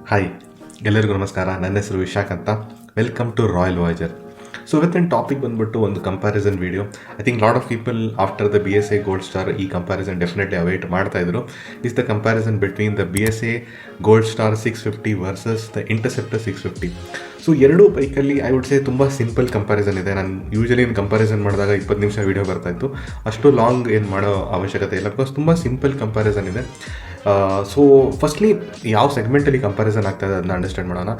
Hi, ಎಲ್ಲರಿಗೂ ನಮಸ್ಕಾರ. ನನ್ನ ಹೆಸರು ವಿಶಾಖ್ ಅಂತ. Welcome to royal voyager. So ಇವತ್ತಿನ ಟಾಪಿಕ್ ಬಂದ್ಬಿಟ್ಟು ಒಂದು comparison video. I think lot of people after the BSA gold star ಈ ಕಂಪ್ಯಾರಿಸನ್ ಡೆಫಿನೆಟ್ಲಿ ಅವೈಟ್ ಮಾಡ್ತಾಯಿದ್ರು. Is the comparison between the BSA gold star 650 versus the interceptor 650. So ಎರಡೂ ಬೈಕಲ್ಲಿ I would ಸೇ ತುಂಬ simple comparison ಇದೆ. ನಾನು usually comparison ಮಾಡಿದಾಗ 20 ನಿಮಿಷ video ಬರ್ತಾಯಿತ್ತು. ಅಷ್ಟು ಲಾಂಗ್ ಏನು ಮಾಡೋ ಅವಶ್ಯಕತೆ ಇಲ್ಲ, ಬಿಕಾಸ್ ತುಂಬ ಸಿಂಪಲ್ ಕಂಪ್ಯಾರಿಸನ್ ಇದೆ. ಸೊ ಫಸ್ಟ್ಲಿ ಯಾವ ಸೆಗ್ಮೆಂಟಲ್ಲಿ ಕಂಪ್ಯಾರಿಸನ್ ಆಗ್ತಾಯಿದೆ ಅದನ್ನ ಅಂಡರ್ಸ್ಟ್ಯಾಂಡ್ ಮಾಡೋಣ.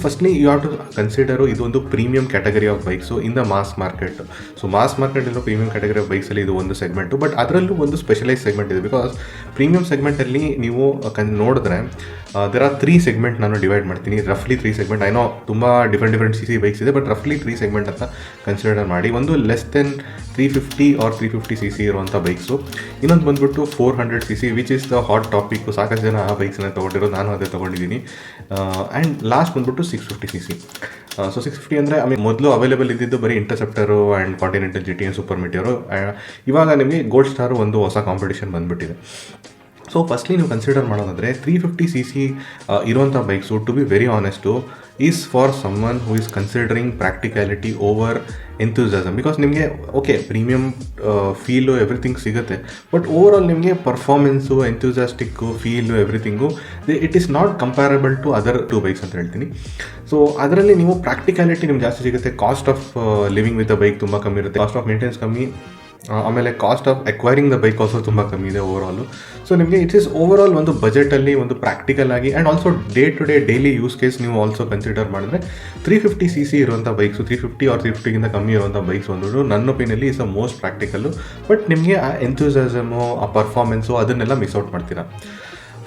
Firstly you have to consider ಇದು ಒಂದು premium category of bikes in the mass market. So mass ಮಾರ್ಕೆಟಲ್ಲೂ ಪ್ರೀಮಿಯಂ ಕ್ಯಾಟಗರಿ ಆಫ್ ಬೈಕ್ಸಲ್ಲಿ ಇದು ಒಂದು ಸೆಗ್ಮೆಂಟು, ಬಟ್ ಅದರಲ್ಲೂ ಒಂದು ಸ್ಪೆಷಲೈಸ್ ಸೆಗ್ಮೆಂಟ್ ಇದೆ. ಬಿಕಾಸ್ ಪ್ರೀಮಿಯಂ ಸೆಗ್ಮೆಂಟಲ್ಲಿ ನೀವು ನೋಡಿದ್ರೆ ದೇರ್ ಆರ್ 3 ಸೆಗ್ಮೆಂಟ್ ನಾನು ಡಿವೈಡ್ ಮಾಡ್ತೀನಿ. ರಫ್ಲಿ 3 ಸೆಗ್ಮೆಂಟ್. ಐ ನೋ ತುಂಬ ಡಿಫ್ರೆಂಟ್ CC ಬೈಕ್ಸ್ ಇದೆ, ಬಟ್ ರಫ್ಲಿ 3 ಸೆಗ್ಮೆಂಟ್ ಅಂತ ಕನ್ಸಿಡರ್ ಮಾಡಿ. ಒಂದು ಲೆಸ್ ದೆನ್ 350 ಆರ್ 350 CC ಇರುವಂಥ ಬೈಕ್ಸು. ಇನ್ನೊಂದು ಬಂದ್ಬಿಟ್ಟು 400 CC which is the hot topic. ಸಾಕಷ್ಟು ಜನ ಆ ಬೈಕ್ಸನ್ನ ತೊಗೊಂಡಿರೋದು, ನಾನು ಅದೇ ತೊಗೊಂಡಿದ್ದೀನಿ. ಆ್ಯಂಡ್ ಲಾಸ್ಟ್ ಬಂದ್ಬಿಟ್ಟು 650 CC. ಸೊ 650 ಅಂದರೆ ಮೊದಲು ಅವೈಲೇಬಲ್ ಇದ್ದಿದ್ದು ಬರೀ Interceptor and Continental GT and Super Meteor. ಇವಾಗ ನಿಮಗೆ ಗೋಲ್ಡ್ ಸ್ಟಾರು ಒಂದು ಹೊಸ ಕಾಂಪಿಟೇಷನ್ ಬಂದುಬಿಟ್ಟಿದೆ. ಸೊ ಫಸ್ಟ್ಲಿ ನೀವು ಕನ್ಸಿಡರ್ ಮಾಡೋದಾದರೆ 350 CC ಇರುವಂಥ bikes, to be very honest, is for someone who is considering practicality over enthusiasm. Because ನಿಮಗೆ ಓಕೆ ಪ್ರೀಮಿಯಮ್ ಫೀಲು ಎವ್ರಿಥಿಂಗ್ ಸಿಗುತ್ತೆ, ಬಟ್ ಓವರ್ ಆಲ್ ನಿಮಗೆ performance, enthusiastic feel everything it is not comparable to other 2 bikes ಅಂತ ಹೇಳ್ತೀನಿ. So ಅದರಲ್ಲಿ ನೀವು practicality ನಿಮ್ಗೆ ಜಾಸ್ತಿ ಸಿಗುತ್ತೆ. Cost of living with the bike ತುಂಬ ಕಮ್ಮಿ ಇರುತ್ತೆ, ಕಾಸ್ಟ್ ಆಫ್ ಮೇಂಟೆನೆನ್ಸ್ ಕಮ್ಮಿ, ಆಮೇಲೆ cost of acquiring the bike also ತುಂಬ ಕಮ್ಮಿ ಇದೆ ಓವರಾಲು. ಸೊ ನಿಮಗೆ ಇಟ್ ಈಸ್ ಓವರಾಲ್ ಒಂದು ಬಜೆಟಲ್ಲಿ ಒಂದು ಪ್ರಾಕ್ಟಿಕಲ್ ಆಗಿ and also day to day daily use case ನೀವು ಆಲ್ಸೋ ಕನ್ಸಿಡರ್ ಮಾಡಿದ್ರೆ 350 CC ಇರುವಂಥ ಬೈಕ್ಸು, 350 ಆರ್ 350ಗಿಂತ ಕಮ್ಮಿ ಇರುವಂಥ ಬೈಕ್ಸ್ ಒಂದು ನನ್ನ ಒಪಿನಿಯಲ್ಲಿ is a most practical. But ನಿಮಗೆ ಆ ಎಂಥೂಸಿಯಾಸಮು, ಆ ಪರ್ಫಾರ್ಮೆನ್ಸು ಅದನ್ನೆಲ್ಲ ಮಿಸ್ ಔಟ್ ಮಾಡ್ತೀರಾ.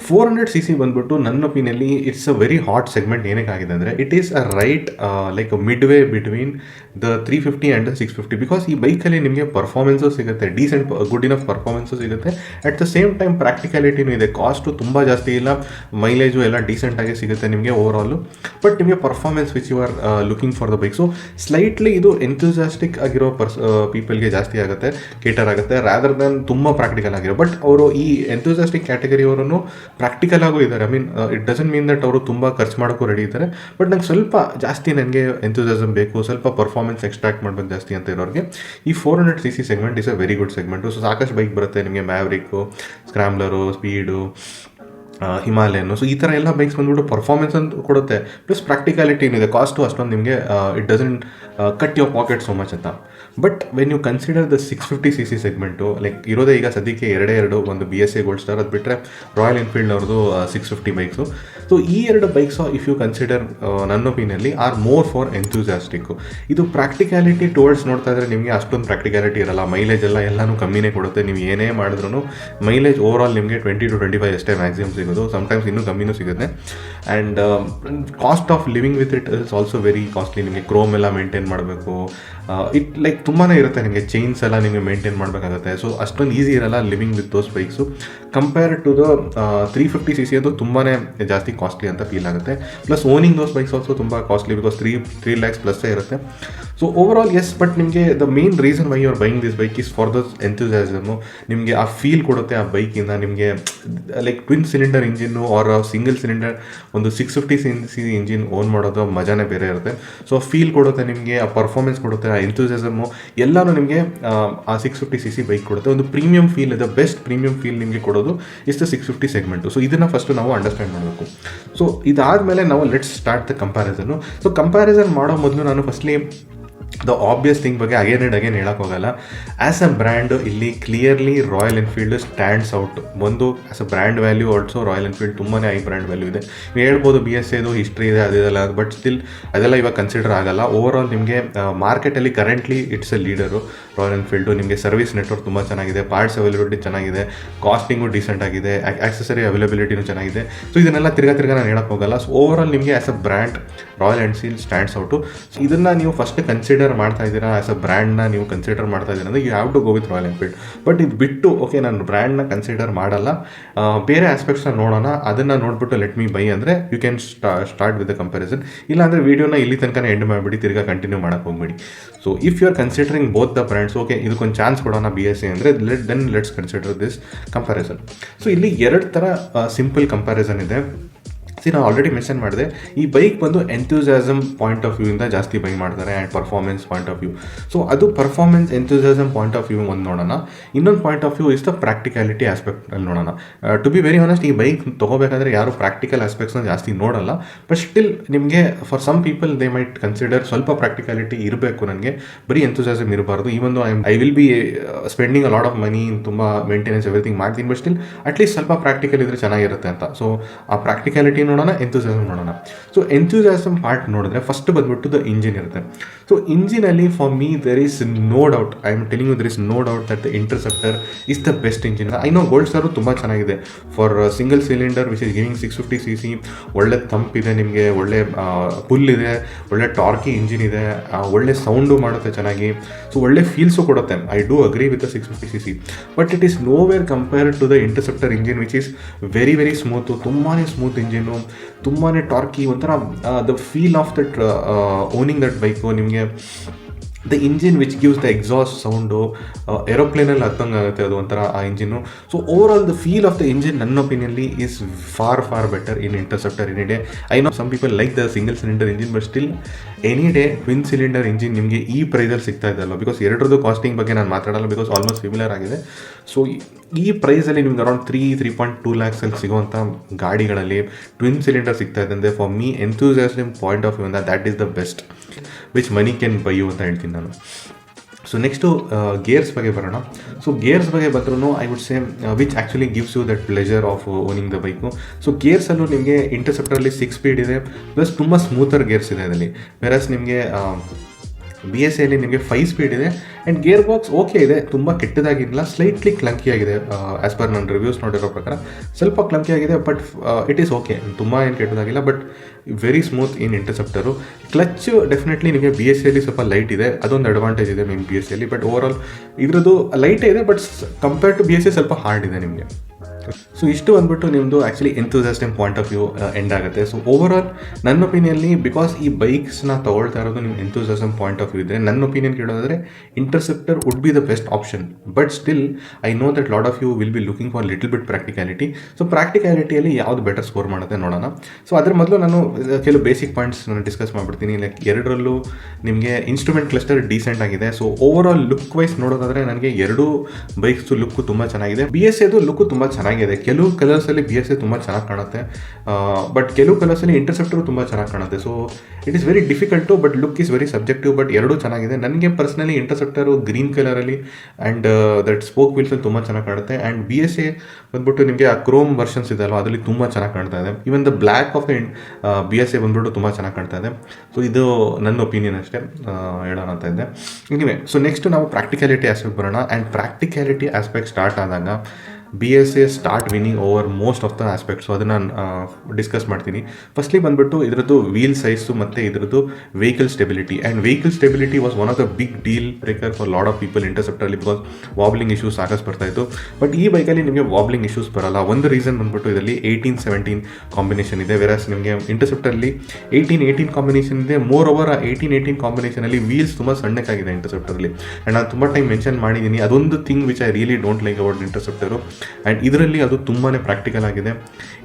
400 CC ಬಂದ್ಬಿಟ್ಟು ನನ್ನ ಒಪಿನಿಯಲ್ಲಿ it's a very hot segment. ಏನಕ್ಕಾಗಿದೆ ಅಂದರೆ it is a right like midway between the 350 and 650. Because ಈ ಬೈಕಲ್ಲಿ ನಿಮಗೆ ಪರ್ಫಾರ್ಮೆನ್ಸು ಸಿಗುತ್ತೆ, ಡೀಸೆಂಟ್ ಗುಡ್ ಇನಫ್ ಪರ್ಫಾರ್ಮೆನ್ಸು ಸಿಗುತ್ತೆ. ಅಟ್ ದ ಸೇಮ್ ಟೈಮ್ ಪ್ರಾಕ್ಟಿಕ್ಯಾಲಿಟಿನೂ ಇದೆ. ಕಾಸ್ಟು ತುಂಬ ಜಾಸ್ತಿ ಇಲ್ಲ, ಮೈಲೇಜು ಎಲ್ಲ ಡೀಸೆಂಟಾಗಿ ಸಿಗುತ್ತೆ ನಿಮಗೆ ಓವರಾಲು. ಬಟ್ ನಿಮಗೆ performance which you are looking for the bike. So slightly ಇದು ಎಂಥೂಸಿಯಾಸ್ಟಿಕ್ ಆಗಿರೋ ಪೀಪಲ್ಗೆ ಜಾಸ್ತಿ ಆಗುತ್ತೆ, ಕೇಟರ್ ಆಗುತ್ತೆ, ರಾದರ್ ದೆನ್ ತುಂಬ ಪ್ರಾಕ್ಟಿಕಲ್ ಆಗಿರೋ. ಬಟ್ ಅವರು ಈ ಎಂಥೂಸಿಯಾಸ್ಟಿಕ್ ಕ್ಯಾಟಗರಿಯವರನ್ನು ಪ್ರಾಕ್ಟಿಕಲ್ ಆಗು ಇದ್ದಾರೆ. I mean it doesn't mean that ಅವರು ತುಂಬ ಖರ್ಚು ಮಾಡೋಕ್ಕೂ ರೆಡಿ ಇದ್ದಾರೆ, ಬಟ್ ನಂಗೆ ಸ್ವಲ್ಪ ಜಾಸ್ತಿ ನನಗೆ ಎಂಥೂಸಿಯಾಸಮ್ ಬೇಕು, ಸ್ವಲ್ಪ ಪರ್ಫಾರ್ಮೆನ್ಸ್ ಎಕ್ಸ್ಟ್ರಾಕ್ಟ್ ಮಾಡಬೇಕು ಜಾಸ್ತಿ ಅಂತ ಇರೋರಿಗೆ ಈ 400 CC segment is a very good segment. So ಸಾಕಷ್ಟು ಬೈಕ್ ಬರುತ್ತೆ ನಿಮಗೆ, ಮ್ಯಾವ್ರಿಕ್ಕು, ಸ್ಕ್ರಾಮ್ಲರು, ಸ್ಪೀಡು, ಹಿಮಾಲಯನು. ಸೊ ಈ ಥರ ಎಲ್ಲ ಬೈಕ್ಸ್ ಬಂದ್ಬಿಟ್ಟು ಪರ್ಫಾರ್ಮೆನ್ಸ್ ಅಂತ ಕೊಡುತ್ತೆ, ಪ್ಲಸ್ ಪ್ರಾಕ್ಟಿಕ್ಯಾಲಿಟಿ ಏನಿದೆ, ಕಾಸ್ಟು ಅಷ್ಟೊಂದು ನಿಮಗೆ it doesn't cut your pocket so much ಅಂತ. But when you consider the 650 CC segment, like ಇರೋದೇ ಈಗ ಸದ್ಯಕ್ಕೆ ಎರಡು, ಒಂದು BSA ಗೋಲ್ಡ್ ಸ್ಟಾರ್, ಅದು ಬಿಟ್ಟರೆ ರಾಯಲ್ ಎನ್ಫೀಲ್ಡ್ನವ್ರದ್ದು 650 ಬೈಕ್ಸು. ಸೊ ಈ ಎರಡು ಬೈಕ್ಸು ಇಫ್ ಯು ಕನ್ಸಿಡರ್ ನನ್ನ ಒಪಿನಿಯಲ್ಲಿ ಆರ್ ಮೋರ್ ಫಾರ್ ಎಂಥೂಸಿಯಾಸ್ಟಿಕ್ಕು. ಇದು ಪ್ರಾಕ್ಟಿಕ್ಯಾಲಿಟಿ ಟುವರ್ಡ್ಸ್ ನೋಡ್ತಾ ಇದ್ದರೆ ನಿಮಗೆ ಅಷ್ಟೊಂದು ಪ್ರಾಕ್ಟಿಕ್ಯಾಲಿಟಿ ಇರಲ್ಲ. ಮೈಲೇಜ್ ಎಲ್ಲನೂ ಕಮ್ಮಿನೇ ಕೊಡುತ್ತೆ. ನೀವು ಏನೇ ಮಾಡಿದ್ರೂ ಮೈಲೇಜ್ ಓವರಾಲ್ ನಿಮಗೆ 20 to 25 ಅಷ್ಟೇ ಮ್ಯಾಕ್ಸಿಮಮ್ ಸಿಗೋದು, ಸಮ್ಟೈಮ್ಸ್ ಇನ್ನೂ ಕಮ್ಮಿನೂ ಸಿಗುತ್ತೆ. And cost of living with it is also very costly. ನಿಮಗೆ ಕ್ರೋಮ್ ಎಲ್ಲ ಮೇಂಟೈನ್ ಮಾಡಬೇಕು, ಇಟ್ ಲೈಕ್ ತುಂಬಾ ಇರುತ್ತೆ. ನಿಮಗೆ ಚೈನ್ಸ್ ಎಲ್ಲ ನಿಮಗೆ ಮೇಂಟೈನ್ ಮಾಡಬೇಕಾಗುತ್ತೆ. ಸೊ ಅಷ್ಟೊಂದು ಈಸಿ ಇರಲ್ಲ living with those bikes. Compare to the 350 CC ಅದು ತುಂಬಾ ಜಾಸ್ತಿ ಕಾಸ್ಟ್ಲಿ ಅಂತ ಫೀಲ್ ಆಗುತ್ತೆ. Plus owning those bikes also ತುಂಬ ಕಾಸ್ಟ್ಲಿ, ಬಿಕಾಸ್ 3 lakhs ಪ್ಲಸ್ಸೇ ಇರುತ್ತೆ. ಸೊ ಓವರಾಲ್ ಎಸ್, ಬಟ್ ನಿಮಗೆ the main reason why you are buying this bike is for the enthusiasm. ನಿಮಗೆ ಆ ಫೀಲ್ ಕೊಡುತ್ತೆ ಆ ಬೈಕಿಂದ. ನಿಮಗೆ like twin cylinder engine or single cylinder ಒಂದು 650 CC ಇಂಜಿನ್ ಓನ್ ಮಾಡೋದು ಮಜಾನೇ ಬೇರೆ ಇರುತ್ತೆ. ಸೊ ಫೀಲ್ ಕೊಡುತ್ತೆ ನಿಮಗೆ, ಆ ಪರ್ಫಾರ್ಮೆನ್ಸ್ ಕೊಡುತ್ತೆ, ಆ ಎಂಥೂಸಿಯಾಸಮು ಎಲ್ಲನೂ ನಿಮಗೆ ಆ 650 CC ಬೈಕ್ ಕೊಡುತ್ತೆ. ಒಂದು ಪ್ರೀಮಿಯಂ ಫೀಲ್ ಇದೆ, ಬೆಸ್ಟ್ ಪ್ರೀಮಿಯಂ ಫೀಲ್ ನಿಮಗೆ ಕೊಡೋದು ಇಸ್ ದ 650 ಸೆಗ್ಮೆಂಟು. ಸೊ ಇದನ್ನು ಫಸ್ಟು ನಾವು ಅಂಡರ್ಸ್ಟ್ಯಾಂಡ್ ಮಾಡಬೇಕು. ಸೊ ಇದಾದಮೇಲೆ ನಾವು let's start the comparison. So comparison ಮಾಡೋ ಮೊದಲು ನಾನು ಫಸ್ಟ್ಲಿ ದ ಆಬ್ವಿಯಸ್ ಥಿಂಗ್ ಬಗ್ಗೆ ಅಗೇನ್ ಆ್ಯಂಡ್ ಅಗೇನ್ ಹೇಳೋಕ್ಕೋಗಲ್ಲ. ಆ್ಯಸ್ ಅ ಬ್ರ್ಯಾಂಡ್ ಇಲ್ಲಿ clearly Royal Enfield stands out. ಒಂದು as a brand value also Royal Enfield ತುಂಬಾ ಹೈ ಬ್ರ್ಯಾಂಡ್ ವ್ಯಾಲ್ಯೂ ಇದೆ. ನೀವು ಹೇಳ್ಬೋದು BSAದು ಹಿಸ್ಟ್ರಿ ಇದೆ ಅದೆಲ್ಲ, ಬಟ್ ಸ್ಟಿಲ್ ಅದೆಲ್ಲ ಇವಾಗ ಕನ್ಸಿಡರ್ ಆಗಲ್ಲ. ಓವರಾಲ್ ನಿಮಗೆ ಮಾರ್ಕೆಟಲ್ಲಿ currently it's a leader royal Enfield. ನಿಮಗೆ ಸರ್ವಿಸ್ ನೆಟ್ವರ್ಕ್ ತುಂಬ ಚೆನ್ನಾಗಿದೆ, ಪಾರ್ಟ್ಸ್ ಅವೈಲಬಿಲಿಟಿ ಚೆನ್ನಾಗಿದೆ, ಕಾಸ್ಟಿಂಗು ಡೀಸೆಂಟ್ ಆಗಿದೆ, ಆಕ್ಸೆಸರಿ ಅವೈಲಬಿಲಿಟಿನೂ ಚೆನ್ನಾಗಿದೆ. ಸೊ ಇದನ್ನೆಲ್ಲ ತಿರ್ಗಾ ನಾನು ಹೇಳೋಕ್ಕೆ ಹೋಗಲ್ಲ. ಸೊ ಓವರಾಲ್ ನಿಮಗೆ as a brand royal Enfield stands out. So ಇದನ್ನು ನೀವು ಫಸ್ಟ್ ಕನ್ಸಿಡರ್ ಮಾಡ್ತಾ ಇದ್ದೀರಾ, ಆ್ಯಸ್ ಅ ಬ್ರ್ಯಾಂಡ್ನ ನೀವು ಕನ್ಸಿಡರ್ ಮಾಡ್ತಾ ಇದ್ದೀರಾ ಅಂದರೆ you have to go with royal enfield. But ಇದು ಬಿಟ್ಟು ಓಕೆ ನಾನು ಬ್ರ್ಯಾಂಡ್ನ ಕನ್ಸಿಡರ್ ಮಾಡಲ್ಲ, ಬೇರೆ ಆಸ್ಪೆಕ್ಟ್ಸ್ನ ನೋಡೋಣ, ಅದನ್ನು ನೋಡಿಬಿಟ್ಟು ಲೆಟ್ ಮೀ ಬೈ ಅಂದರೆ you can start with the comparison. ಇಲ್ಲಾಂದರೆ ವೀಡಿಯೋನ ಇಲ್ಲಿ ತನಕ ಎಂಡ್ ಮಾಡಿಬಿಡಿ, ತಿರ್ಗಾ ಕಂಟಿನ್ಯೂ ಮಾಡೋಕ್ಕೆ ಹೋಗ್ಬೇಡಿ. So if you are considering both the brands, okay ಇದಕ್ಕೊಂದು ಚಾನ್ಸ್ ಕೊಡೋಣ BSA ಅಂದರೆ let's consider this comparison. So ಇಲ್ಲಿ 2 ಥರ ಸಿಂಪಲ್ ಕಂಪ್ಯಾರಿಸನ್ ಇದೆ. ನಾನು ಆಲ್ರೆಡಿ ಮೆನ್ಷನ್ ಮಾಡಿದೆ, ಈ ಬೈಕ್ ಬಂದು ಎಂಥೂಸಿಯಾಸಮ್ ಪಾಯಿಂಟ್ ಆಫ್ ವ್ಯೂ ಇಂದ ಜಾಸ್ತಿ ಬೈ ಮಾಡ್ತಾರೆ and performance point of view. So ಅದು performance enthusiasm point of view ಒಂದು ನೋಡೋಣ. ಇನ್ನೊಂದು point of view is the practicality ಆಸ್ಪೆಕ್ಟಲ್ಲಿ ನೋಡೋಣ. ಟು ಬಿ ವೆರಿ ಆನೆಸ್ಟ್, ಈ ಬೈಕ್ ತೊಗೋಬೇಕಾದ್ರೆ ಯಾರು ಪ್ರಾಕ್ಟಿಕಲ್ ಆಸ್ಪೆಕ್ಟ್ಸ್ನ ಜಾಸ್ತಿ ನೋಡಲ್ಲ. ಬಟ್ ಸ್ಟಿಲ್ ನಿಮಗೆ for some people they might consider ಸ್ವಲ್ಪ ಪ್ರಾಕ್ಟಿಕ್ಯಾಲಿಟಿ ಇರಬೇಕು, ನನಗೆ ಬರೀ ಎಂಥೂಸಿಯಾಸಮ್ ಇರಬಾರ್ದು. Even I will be spending a lot of money, ತುಂಬ ಮೇಂಟೆನೆನ್ಸ್ ಎವ್ರಿಥಿಂಗ್ ಮಾಡ್ತೀನಿ, ಬಟ್ ಸ್ಟಿಲ್ ಅಟ್ಲೀಸ್ಟ್ ಸ್ವಲ್ಪ ಪ್ರಾಕ್ಟಿಕಲ್ ಇದ್ರೆ ಚೆನ್ನಾಗಿರುತ್ತೆ ಅಂತ. ಸೊ ಆ ಪ್ರಾಕ್ಟಿಕ್ಯಾಲಿಟಿ ನೋಡೋಣ, ಎಂಥೂಸಿಯಾಸಮ್ ನೋಡೋಣ. ಸೊ ಎಂಥೂಸಿಯಾಸಮ್ ಪಾರ್ಟ್ ನೋಡಿದ್ರೆ ಫಸ್ಟ್ ಬಂದ್ಬಿಟ್ಟು ದ ಇಂಜಿನ್ ಇರುತ್ತೆ. ಸೊ ಇಂಜಿನಲ್ಲಿ for me there is no doubt, I am telling you, there is no doubt that the Interceptor is the best engine. I know Gold Star ತುಂಬ ಚೆನ್ನಾಗಿದೆ for single cylinder which is giving 650cc. ಒಳ್ಳೆ ತಂಪಿದೆ, ನಿಮಗೆ ಒಳ್ಳೆ full ಇದೆ, ಒಳ್ಳೆ ಟಾರ್ಕಿ engine ಇದೆ, ಒಳ್ಳೆ sound ಮಾಡುತ್ತೆ ಚೆನ್ನಾಗಿ. ಸೊ ಒಳ್ಳೆ ಫೀಲ್ಸು ಕೊಡುತ್ತೆ. I do agree with the 650cc, but it is nowhere compared to the Interceptor engine which is very very smooth, ತುಂಬಾ ಸ್ಮೂತ್ ಇಂಜಿನ್ನು, ತುಂಬಾ ಟಾರ್ಕಿ, ಒಂಥರ the feel of that owning that bike ನಿಮಗೆ. The engine which gives the exhaust sound ಏರೋಪ್ಲೇನಲ್ಲಿ ಹತ್ತಂಗೆ ಆಗುತ್ತೆ ಅದು ಒಂಥರ ಆ engine. So over all the feel of the engine ನನ್ನ ಒಪಿನಿಯನ್ಲಿ is far better in Interceptor any day. I know some people like the single cylinder engine, but still any day twin cylinder engine ನಿಮಗೆ ಈ ಪ್ರೈಸಲ್ಲಿ ಸಿಗ್ತಾ ಇದೆ ಅಲ್ವ. Because ಎರಡರದ್ದು casting ಬಗ್ಗೆ ನಾನು ಮಾತಾಡಲ್ಲ, ಬಿಕಾಸ್ ಆಲ್ಮೋಸ್ಟ್ ಸಿಮಿಲರ್ ಆಗಿದೆ. ಸೊ ಈ ಪ್ರೈಸಲ್ಲಿ ನಿಮ್ಗೆ ಅರೌಂಡ್ 3.2 lakhs ಸಿಗುವಂಥ ಗಾಡಿಗಳಲ್ಲಿ ಟ್ವಿನ್ ಸಿಲಿಂಡರ್ ಸಿಗ್ತಾ ಇದೆ ಅಂದರೆ for me enthusiasm point of view ಇಂದ that is the best which money can buy you ಅಂತ ಹೇಳ್ತೀನಿ ನಾನು. ಸೊ ನೆಕ್ಸ್ಟು ಗೇರ್ಸ್ ಬಗ್ಗೆ ಬರೋಣ. ಸೊ ಗೇರ್ಸ್ ಬಗ್ಗೆ ಬಂದ್ರೂ I would say which actually gives you that pleasure of owning the bike. So ಗೇರ್ಸಲ್ಲೂ ನಿಮಗೆ ಇಂಟರ್ಸೆಪ್ಟರಲ್ಲಿ 6 ಸ್ಪೀಡ್ ಇದೆ, ಪ್ಲಸ್ ತುಂಬ ಸ್ಮೂತರ್ ಗೇರ್ಸ್ ಇದೆ ಅದರಲ್ಲಿ. ವೆರಸ್ ನಿಮಗೆ BSAಯಲ್ಲಿ ನಿಮಗೆ 5 ಸ್ಪೀಡ್ ಇದೆ ಆ್ಯಂಡ್ ಗೇರ್ ಬಾಕ್ಸ್ ಓಕೆ ಇದೆ, ತುಂಬ ಕೆಟ್ಟದಾಗಿಲ್ಲ, ಸ್ಲೈಟ್ಲಿ ಕ್ಲಂಕಿ ಆಗಿದೆ. ಆ್ಯಸ್ ಪರ್ ನನ್ನ ರಿವ್ಯೂಸ್ ನೋಡಿರೋ ಪ್ರಕಾರ ಸ್ವಲ್ಪ ಕ್ಲಂಕಿ ಆಗಿದೆ, ಬಟ್ ಇಟ್ ಈಸ್ ಓಕೆ, ತುಂಬ ಏನು ಕೆಟ್ಟದಾಗಿಲ್ಲ, but very smooth in Interceptor. Clutch definitely ನಿಮಗೆ BSAಯಲ್ಲಿ ಸ್ವಲ್ಪ ಲೈಟ್ ಇದೆ, ಅದೊಂದು ಅಡ್ವಾಂಟೇಜ್ ಇದೆ ನಿಮ್ಮ BSAಯಲ್ಲಿ. ಬಟ್ ಓವರ್ ಆಲ್ ಇದ್ರದ್ದು ಲೈಟೇ ಇದೆ, ಬಟ್ ಕಂಪೇರ್ ಟು BSA ಸ್ವಲ್ಪ ಹಾರ್ಡ್ ಇದೆ ನಿಮಗೆ. ಸೊ ಇಷ್ಟು ಬಂದ್ಬಿಟ್ಟು ನಿಮ್ಮದು actually enthusiastic point of view end ಆಗುತ್ತೆ. ಸೊ ಓವರ್ ಆಲ್ ನನ್ನ ಒಪಿನಿಯನ್ಲಿ, ಬಿಕಾಸ್ ಈ ಬೈಕ್ಸ್ನ ತೊಗೊಳ್ತಾ ಇರೋದು ನಿಮ್ಮ ಎಂಥೂಸಿಯಾಸಮ್ ಪಾಯಿಂಟ್ ಆಫ್ ವ್ಯೂ ಇದ್ದರೆ, ನನ್ನ ಒಪಿನಿಯನ್ ಕೇಳೋದಾದರೆ Interceptor would be the best option. But still I know that lot of you will be looking for little bit practicality. So ಪ್ರಾಕ್ಟಿಕ್ಯಾಲಿಟಿಯಲ್ಲಿ ಯಾವುದು ಬೆಟರ್ ಸ್ಕೋರ್ ಮಾಡುತ್ತೆ ನೋಡೋಣ. ಸೊ ಅದ್ರ ಮೊದಲು ನಾನು ಕೆಲವು ಬೇಸಿಕ್ ಪಾಯಿಂಟ್ಸ್ ನಾನು ಡಿಸ್ಕಸ್ ಮಾಡಿಬಿಡ್ತೀನಿ. ಲೈಕ್ ಎರಡರಲ್ಲೂ ನಿಮಗೆ ಇನ್ಸ್ಟ್ರೂಮೆಂಟ್ ಕ್ಲಸ್ಟರ್ ಡೀಸೆಂಟ್ ಆಗಿದೆ. So over all look wise ನೋಡೋದಾದರೆ ನನಗೆ ಎರಡೂ ಬೈಕ್ಸು ಲುಕ್ಕು ತುಂಬ ಚೆನ್ನಾಗಿದೆ. BSAದು ಲುಕ್ಕು ತುಂಬ ಚೆನ್ನಾಗಿದೆ. ಕೆಲವು ಕಲರ್ಸಲ್ಲಿ BSA ತುಂಬ ಚೆನ್ನಾಗಿ ಕಾಣುತ್ತೆ, ಬಟ್ ಕೆಲವು ಕಲರ್ಸಲ್ಲಿ ಇಂಟರ್ಸೆಪ್ಟರು ತುಂಬ ಚೆನ್ನಾಗಿ ಕಾಣುತ್ತೆ. So it is very difficult, but look is very subjective. But ಎರಡೂ ಚೆನ್ನಾಗಿದೆ. ನನಗೆ ಪರ್ಸ್ನಲಿ ಇಂಟರ್ಸೆಪ್ಟರು ಗ್ರೀನ್ ಕಲರಲ್ಲಿ ಆ್ಯಂಡ್ ದಟ್ ಸ್ಪೋಕ್ ವೀಲ್ಸಲ್ಲಿ ತುಂಬ ಚೆನ್ನಾಗಿ ಕಾಣುತ್ತೆ. ಆ್ಯಂಡ್ BSA ಬಂದ್ಬಿಟ್ಟು ನಿಮಗೆ ಆ ಕ್ರೋಮ್ ವರ್ಷನ್ಸ್ ಇದೆ ಅಲ್ವ, ಅದರಲ್ಲಿ ತುಂಬ ಚೆನ್ನಾಗಿ ಕಾಣ್ತಾ ಇದೆ. Even the black of the BSA ಬಂದ್ಬಿಟ್ಟು ತುಂಬ ಚೆನ್ನಾಗಿ ಕಾಣ್ತಾ ಇದೆ. ಸೊ ಇದು ನನ್ನ ಒಪಿನಿಯನ್ ಅಷ್ಟೇ ಹೇಳೋಣ ಅಂತ ಇದ್ದೆ. ಎನಿವೆ, ಸೊ ನೆಕ್ಸ್ಟ್ ನಾವು ಪ್ರಾಕ್ಟಿಕ್ಯಾಲಿಟಿ ಆಸ್ಪೆಕ್ಟ್ ಬರೋಣ. ಆ್ಯಂಡ್ ಪ್ರಾಕ್ಟಿಕ್ಯಾಲಿಟಿ ಆಸ್ಪೆಕ್ಟ್ ಸ್ಟಾರ್ಟ್ ಆದಾಗ BSA start winning over most of the aspect. So ಅದನ್ನು ಡಿಸ್ಕಸ್ ಮಾಡ್ತೀನಿ. ಫಸ್ಟ್ಲಿ ಬಂದುಬಿಟ್ಟು ಇದರದ್ದು ವೀಲ್ ಸೈಜು ಮತ್ತು ಇದರದ್ದು vehicle stability. And vehicle stability was one of the big deal breaker for lot of people ಇಂಟರ್ಸೆಪ್ಟರಲ್ಲಿ, because wobbling issues ಸಾಕಷ್ಟು ಬರ್ತಾಯಿತ್ತು. But ಈ ಬೈಕಲ್ಲಿ ನಿಮಗೆ ವಾಬ್ಲಿಂಗ್ ಇಶ್ಯೂಸ್ ಬರಲ್ಲ. ಒಂದು ರೀಸನ್ ಬಂದುಬಿಟ್ಟು ಇದರಲ್ಲಿ 18-17 ಕಾಂಬಿನೇಷನ್ ಇದೆ, ವೆರಸ್ ನಿಮಗೆ ಇಂಟರ್ಸೆಪ್ಟರಲ್ಲಿ 18-18 ಕಾಂಬಿನೇಷನ್ ಇದೆ. ಮೋರ್ ಓವರ್ ಆ 18-18 ಕಾಂಬಿನೇಷನಲ್ಲಿ ವೀಲ್ಸ್ ತುಂಬ ಸಣ್ಣಕ್ಕಾಗಿದೆ ಇಂಟರ್ಸೆಪ್ಟರಲ್ಲಿ. ಆ್ಯಂಡ್ ನಾನು ತುಂಬ ಟೈಮ್ ಮೆನ್ಷನ್ ಮಾಡಿದ್ದೀನಿ, ಅದೊಂದು thing which I really don't like about ಇಂಟರ್ಸೆಪ್ಟರು. And ಇದರಲ್ಲಿ ಅದು ತುಂಬಾ ಪ್ರಾಕ್ಟಿಕಲ್ ಆಗಿದೆ.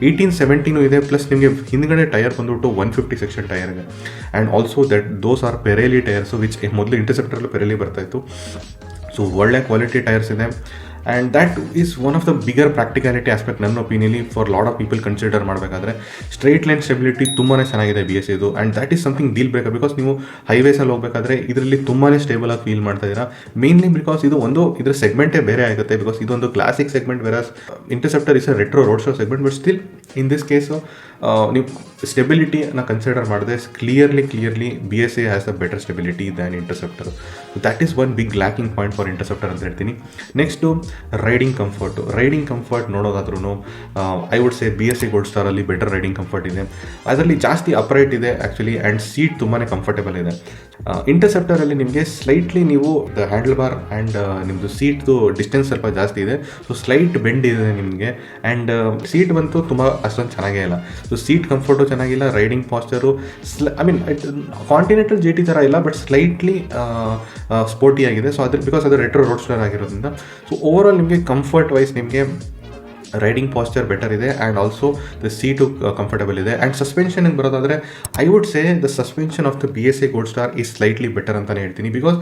18-17 ಇದೆ, ಪ್ಲಸ್ ನಿಮಗೆ ಹಿಂದ್ಗಡೆ ಟೈರ್ ಬಂದುಬಿಟ್ಟು 150 ಸೆಕ್ಷನ್ ಟೈರ್ ಇದೆ. And also those are Pirelli tyres, which ಮೊದಲು ಇಂಟರ್ಸೆಪ್ಟರಲ್ಲೂ ಪೆರೇಲಿ ಬರ್ತಾಯಿತ್ತು. ಸೊ ಒಳ್ಳೆ ಕ್ವಾಲಿಟಿ ಟೈರ್ಸ್ ಇದೆ. And that is one of the bigger practicality aspect ನನ್ನ ಒಪಿನಿಯನ್ಲಿ for lot of people consider ಮಾಡಬೇಕಾದ್ರೆ. ಸ್ಟ್ರೈಟ್ ಲೈನ್ ಸ್ಟೆಬಿಲಿಟಿ ತುಂಬಾ ಚೆನ್ನಾಗಿದೆ BSAದು. And that is something deal breaker, because ನೀವು ಹೈವೇಸಲ್ಲಿ ಹೋಗಬೇಕಾದ್ರೆ ಇದರಲ್ಲಿ ತುಂಬಾ ಸ್ಟೇಬಲ್ ಆಗಿ ಫೀಲ್ ಮಾಡ್ತಾ ಇದ್ದೀರಾ. ಮೇನ್ಲಿ ಬಿಕಾಸ್ ಇದು ಒಂದು ಇದರ ಸೆಗ್ಮೆಂಟೇ ಬೇರೆ ಆಗುತ್ತೆ, ಬಿಕಾಸ್ ಇದೊಂದು classic segment, versus Interceptor is a retro road show segment. But still in this case ನೀವು ಸ್ಟೆಬಿಲಿಟಿನ ಕನ್ಸಿಡರ್ ಮಾಡಿದೆ, clearly BSA has a better stability than Interceptor. That is one big lacking point for Interceptor ಅಂತ ಹೇಳ್ತೀನಿ. Next riding comfort ನೋಡೋದಾದ್ರೂ I would say BSA Gold ಸ್ಟಾರಲ್ಲಿ better riding comfort ಇದೆ. ಅದರಲ್ಲಿ ಜಾಸ್ತಿ ಅಪ್ರೈಟ್ ಇದೆ ಆ್ಯಕ್ಚುಲಿ, ಆ್ಯಂಡ್ ಸೀಟ್ ತುಂಬಾ comfortable ಇದೆ. ಇಂಟರ್ಸೆಪ್ಟರಲ್ಲಿ ನಿಮಗೆ ಸ್ಲೈಟ್ಲಿ ನೀವು ದ ಹ್ಯಾಂಡಲ್ ಬಾರ್ ಆ್ಯಂಡ್ ನಿಮ್ಮದು ಸೀಟ್ದು ಡಿಸ್ಟೆನ್ಸ್ ಸ್ವಲ್ಪ ಜಾಸ್ತಿ ಇದೆ. ಸೊ ಸ್ಲೈಟ್ ಬೆಂಡ್ ಇದೆ ನಿಮಗೆ. ಆ್ಯಂಡ್ ಸೀಟ್ ಬಂತು ತುಂಬ ಅಷ್ಟೊಂದು ಚೆನ್ನಾಗೇ ಇಲ್ಲ. ಸೊ ಸೀಟ್ ಕಂಫರ್ಟು ಚೆನ್ನಾಗಿಲ್ಲ. Riding posture I mean Continental GT ಥರ ಇಲ್ಲ, ಬಟ್ ಸ್ಲೈಟ್ಲಿ ಸ್ಪೋರ್ಟಿ ಆಗಿದೆ. ಸೊ ಅದ್ರ ಬಿಕಾಸ್ ಅದು ರೆಟ್ರೋ ರೋಡ್ ಸ್ಟಾರ್ ಆಗಿರೋದ್ರಿಂದ. ಸೊ ಓವರ್ ಆಲ್ ನಿಮಗೆ ಕಂಫರ್ಟ್ ವೈಸ್ ನಿಮಗೆ ರೈಡಿಂಗ್ ಪಾಸ್ಚರ್ ಬೆಟರ್ ಇದೆ and also the seat comfortable ಇದೆ. ಆ್ಯಂಡ್ ಸಸ್ಪೆನ್ಷನ್ಗೆ ಬರೋದಾದರೆ I would say the suspension of the BSA gold Star is slightly better ಅಂತಲೇ ಹೇಳ್ತೀನಿ. ಬಿಕಾಸ್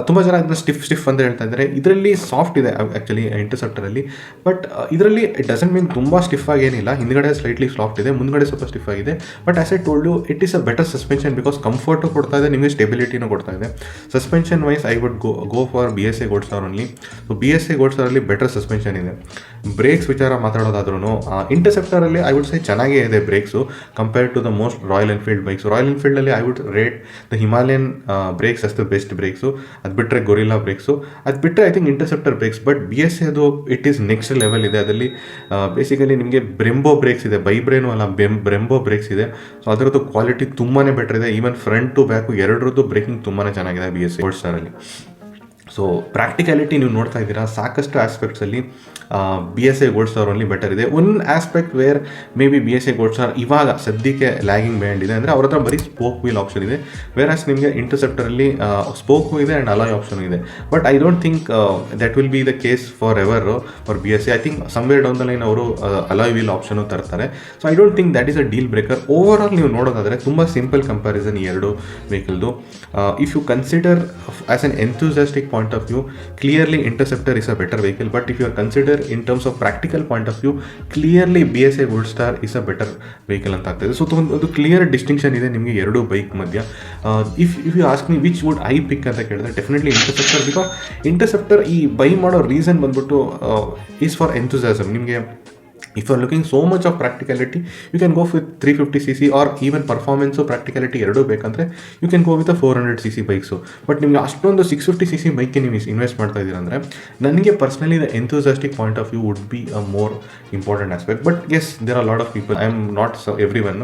ತುಂಬ ಜನ ಅದನ್ನ ಸ್ಟಿಫ್ ಅಂತ ಹೇಳ್ತಾ ಇದ್ದಾರೆ. ಇದರಲ್ಲಿ ಸಾಫ್ಟ್ ಇದೆ ಆ್ಯಕ್ಚುಲಿ ಇಂಟರ್ಸೆಪ್ಟರಲ್ಲಿ, ಬಟ್ ಇದರಲ್ಲಿ ಇಟ್ ಡಸಂಟ್ ಮೀನ್ ತುಂಬ ಸ್ಟಿಫ್ ಆಗೇನಿಲ್ಲ. ಹಿಂದ್ಗಡೆ ಸ್ಲೈಟ್ಲಿ ಸಾಫ್ಟ್ ಇದೆ, ಮುಂದ್ಗಡೆ ಸ್ವಲ್ಪ ಸ್ಟಿಫ್ ಆಗಿದೆ. But as I told you it is a better suspension because comfort ಕೊಡ್ತಾ ಇದೆ, ನಿಮಗೆ ಸ್ಟೆಬಿಲಿಟಿನೂ ಕೊಡ್ತಾ ಇದೆ. Suspension wise I would go for BSA gold Star only. So BSA Gold ಸ್ಟಾರಲ್ಲಿ ಬೆಟರ್ ಸಸ್ಪೆನ್ಷನ್ ಇದೆ. ಬ್ರೇಕ್ಸ್ ವಿಚಾರ ಮಾತಾಡೋದಾದ್ರೂ ಇಂಟರ್ಸೆಪ್ಟರಲ್ಲಿ ಐ ವುಡ್ ಸೇ ಚೆನ್ನಾಗೇ ಇದೆ brakes compared to the most Royal Enfield bikes. Royal ಎನ್ಫೀಲ್ಡಲ್ಲಿ I would rate the Himalayan brakes as the best brakes. ಅದು ಬಿಟ್ಟರೆ ಗೊರಿಲ್ಲಾ ಬ್ರೇಕ್ಸು, ಅದು ಬಿಟ್ಟರೆ I think Interceptor brakes. But BSA ಅದು ಇಟ್ ಈಸ್ ನೆಕ್ಸ್ಟ್ ಲೆವೆಲ್ ಇದೆ. ಅದರಲ್ಲಿ basically ನಿಮಗೆ Brembo brakes ಇದೆ, ಬೈಬ್ರೇನು ಅಲ್ಲ ಬ್ರೆಂಬೋ ಬ್ರೇಕ್ಸ್ ಇದೆ. ಸೊ ಅದರದ್ದು ಕ್ವಾಲಿಟಿ ತುಂಬಾ ಬೆಟರ್ ಇದೆ. ಈವನ್ ಫ್ರಂಟ್ ಟು ಬ್ಯಾಕು ಎರಡರದ್ದು ಬ್ರೇಕಿಂಗ್ ತುಂಬಾ ಚೆನ್ನಾಗಿದೆ BSA ಗೋಲ್ಡ್ ಸ್ಟಾರಲ್ಲಿ. ಸೊ ಪ್ರಾಕ್ಟಿಕ್ಯಾಲಿಟಿ ನೀವು ನೋಡ್ತಾ ಇದ್ದೀರಾ, ಸಾಕಷ್ಟು ಆಸ್ಪೆಕ್ಟ್ಸಲ್ಲಿ BSA gold Star only better ಇದೆ. One aspect where may be BSA gold Star ಇವಾಗ ಸದ್ಯಕ್ಕೆ ಲ್ಯಾಗಿಂಗ್ ಬ್ಯಾಂಡ್ ಇದೆ ಅಂದರೆ ಅವ್ರ ಹತ್ರ ಬರೀ ಸ್ಪೋಕ್ ವೀಲ್ ಆಪ್ಷನ್ ಇದೆ. ವೇರಾಸ್ ನಿಮಗೆ ಇಂಟರ್ಸೆಪ್ಟರಲ್ಲಿ ಸ್ಪೋಕು ಇದೆ ಆ್ಯಂಡ್ ಅಲಾಯ್ ಆಪ್ಷನ್ ಇದೆ. But I don't think that will be the case for ever for BSA. I think somewhere down the line ಅವರು ಅಲಾಯ್ ವೀಲ್ ಆಪ್ಷನು ತರ್ತಾರೆ. So I don't think that is a deal breaker. Over all ನೀವು ನೋಡೋದಾದರೆ ತುಂಬ simple comparison ಈ ಎರಡು ವೆಹಿಕಲ್ದು. If you consider as an enthusiastic point of view, clearly Interceptor is a better vehicle. But if you are consider in terms of practical point of view, clearly BSA Gold Star is a better vehicle ಅಂತ ಆಗ್ತದೆ. So ಒಂದು clear distinction ಇದೆ ನಿಮಗೆ ಎರಡು bike ಮಧ್ಯ. If you ask me which would I pick ಅಂತ ಕೇಳಿದ್ರೆ definitely Interceptor. Because Interceptor ಈ ಬೈ ಮಾಡೋ ರೀಸನ್ ಬಂದ್ಬಿಟ್ಟು ಈಸ್ ಫಾರ್ ಎಂಥೂಸಿಯಾಸಮ್. ನಿಮಗೆ if you are looking so much of practicality, you can go with 350cc or even performance practicality ಎರಡು ಬೇಕಂದರೆ you can go with a 400cc bikes. But ನಿಮಗೆ ಅಷ್ಟೊಂದು 650cc ಬೈಕ್ಗೆ ನೀವು invest ಮಾಡ್ತಾ ಇದ್ದೀರ ಅಂದರೆ ನನಗೆ personally the enthusiastic point of view would be a more important aspect. But as there are lot of people, I am not every one.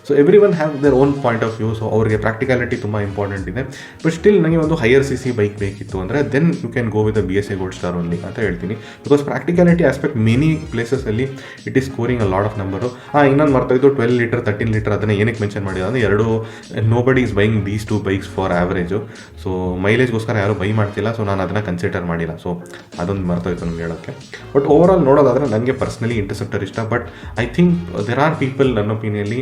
So every one have their own point of view. So ಅವರಿಗೆ practicality ತುಂಬ important ಇದೆ. But still ನನಗೆ ಒಂದು higher CC bike ಬೇಕಿತ್ತು ಅಂದರೆ then you can go with the BSA gold Star only ಅಂತ ಹೇಳ್ತೀನಿ. Because practicality aspect many ಪ್ಲೇಸಸಲ್ಲಿ it is scoring a lot of number. ಇನ್ನೊಂದು ಮರ್ತೋಯ್ತು, 12 ಲೀಟರ್ 13 ಲೀಟರ್ ಅದನ್ನು ಏನಕ್ಕೆ ಮೆನ್ಷನ್ ಮಾಡಿದೆ ಅಂದರೆ ಎರಡು nobody is buying these two bikes for average. So ಮೈಲೇಜ್ಗೋಸ್ಕರ ಯಾರು ಬೈ ಮಾಡ್ತಿಲ್ಲ. ಸೊ ನಾನು ಅದನ್ನು ಕನ್ಸಿಡರ್ ಮಾಡಿಲ್ಲ. ಸೊ ಅದೊಂದು ಮರ್ತೋಯ್ತು ನಮ್ಗೆ ಹೇಳೋಕ್ಕೆ. ಬಟ್ ಓವರ್ ಆಲ್ ನೋಡೋದಾದರೆ ನನಗೆ ಪರ್ಸ್ನಲಿ ಇಂಟರ್ಸೆಪ್ಟರ್ ಇಷ್ಟ. But I think there are people ನನ್ನ ಒಪಿನಿಯಲ್ಲಿ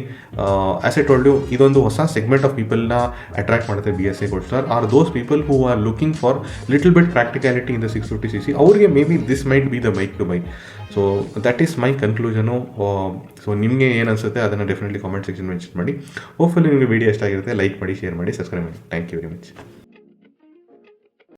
ಆಸ್ ಐ ಟೋಲ್ಡ್ ಯು ಇದೊಂದು ಹೊಸ ಸೆಗ್ಮೆಂಟ್ ಆಫ್ ಪೀಪಲ್ನ ಅಟ್ರಾಕ್ಟ್ ಮಾಡುತ್ತೆ BSA gold Star. Are those people who are looking for little bit practicality in the 650cc. ಅವ್ರಿಗೆ may be this might be the bike to buy. So that is my conclusion. So ನಿಮಗೆ ಏನು ಅನಿಸುತ್ತೆ ಅದನ್ನು definitely comment section mention ಮಾಡಿ. Hopefully ನಿಮಗೆ video ಇಷ್ಟ ಆಗಿರುತ್ತೆ, like ಮಾಡಿ, ಶೇರ್ ಮಾಡಿ, ಸಬ್ಸ್ಕ್ರೈಬ್ ಮಾಡಿ. Thank you very much.